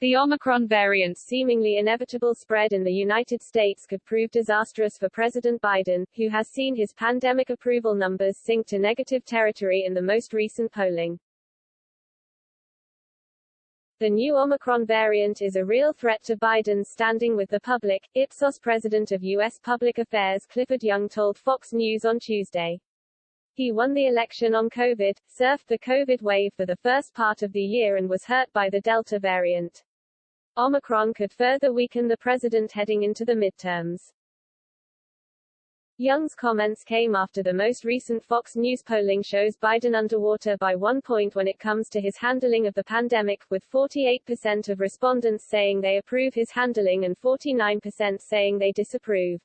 The Omicron variant's seemingly inevitable spread in the United States could prove disastrous for President Biden, who has seen his pandemic approval numbers sink to negative territory in the most recent polling. The new Omicron variant is a real threat to Biden's standing with the public, Ipsos President of U.S. Public Affairs Clifford Young told Fox News on Tuesday. He won the election on COVID, surfed the COVID wave for the first part of the year and was hurt by the Delta variant. Omicron could further weaken the president heading into the midterms. Young's comments came after the most recent Fox News polling shows Biden underwater by 1 point when it comes to his handling of the pandemic, with 48% of respondents saying they approve his handling and 49% saying they disapprove.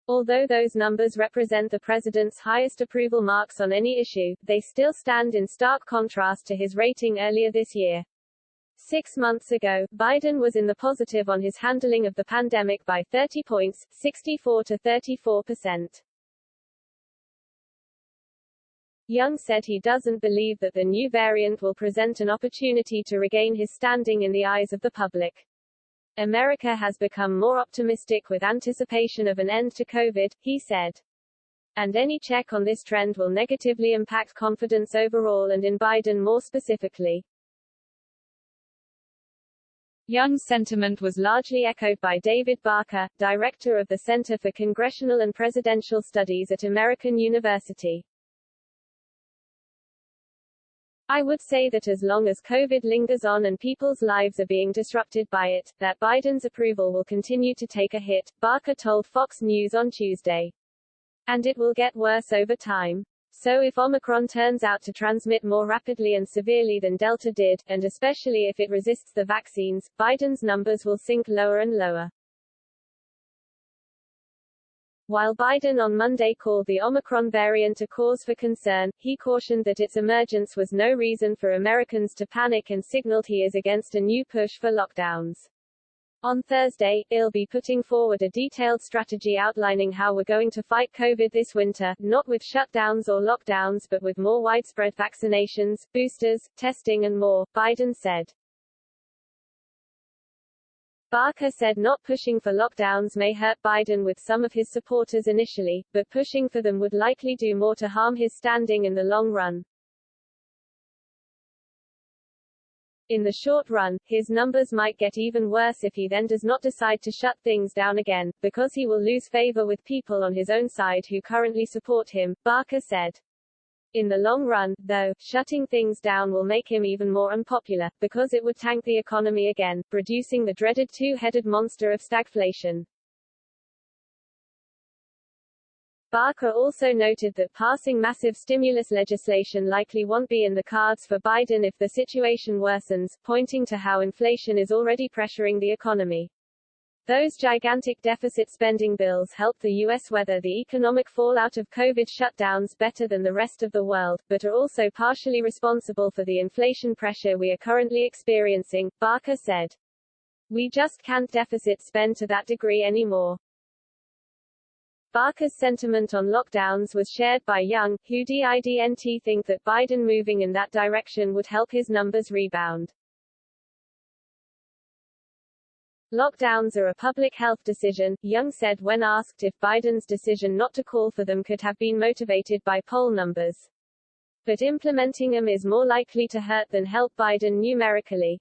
Although those numbers represent the president's highest approval marks on any issue, they still stand in stark contrast to his rating earlier this year. 6 months ago, Biden was in the positive on his handling of the pandemic by 30 points, 64 to 34%. Young said he doesn't believe that the new variant will present an opportunity to regain his standing in the eyes of the public. America has become more optimistic with anticipation of an end to COVID, he said. And any check on this trend will negatively impact confidence overall and in Biden more specifically. Young's sentiment was largely echoed by David Barker, director of the Center for Congressional and Presidential Studies at American University. I would say that as long as COVID lingers on and people's lives are being disrupted by it, that Biden's approval will continue to take a hit, Barker told Fox News on Tuesday. And it will get worse over time. So if Omicron turns out to transmit more rapidly and severely than Delta did, and especially if it resists the vaccines, Biden's numbers will sink lower and lower. While Biden on Monday called the Omicron variant a cause for concern, he cautioned that its emergence was no reason for Americans to panic and signaled he is against a new push for lockdowns. On Thursday, he'll be putting forward a detailed strategy outlining how we're going to fight COVID this winter, not with shutdowns or lockdowns but with more widespread vaccinations, boosters, testing and more, Biden said. Barker said not pushing for lockdowns may hurt Biden with some of his supporters initially, but pushing for them would likely do more to harm his standing in the long run. In the short run, his numbers might get even worse if he then does not decide to shut things down again, because he will lose favor with people on his own side who currently support him, Barker said. In the long run, though, shutting things down will make him even more unpopular, because it would tank the economy again, producing the dreaded two-headed monster of stagflation. Barker also noted that passing massive stimulus legislation likely won't be in the cards for Biden if the situation worsens, pointing to how inflation is already pressuring the economy. Those gigantic deficit spending bills help the U.S. weather the economic fallout of COVID shutdowns better than the rest of the world, but are also partially responsible for the inflation pressure we are currently experiencing, Barker said. We just can't deficit spend to that degree anymore. Barker's sentiment on lockdowns was shared by Young, who didn't think that Biden moving in that direction would help his numbers rebound. Lockdowns are a public health decision, Young said when asked if Biden's decision not to call for them could have been motivated by poll numbers. But implementing them is more likely to hurt than help Biden numerically.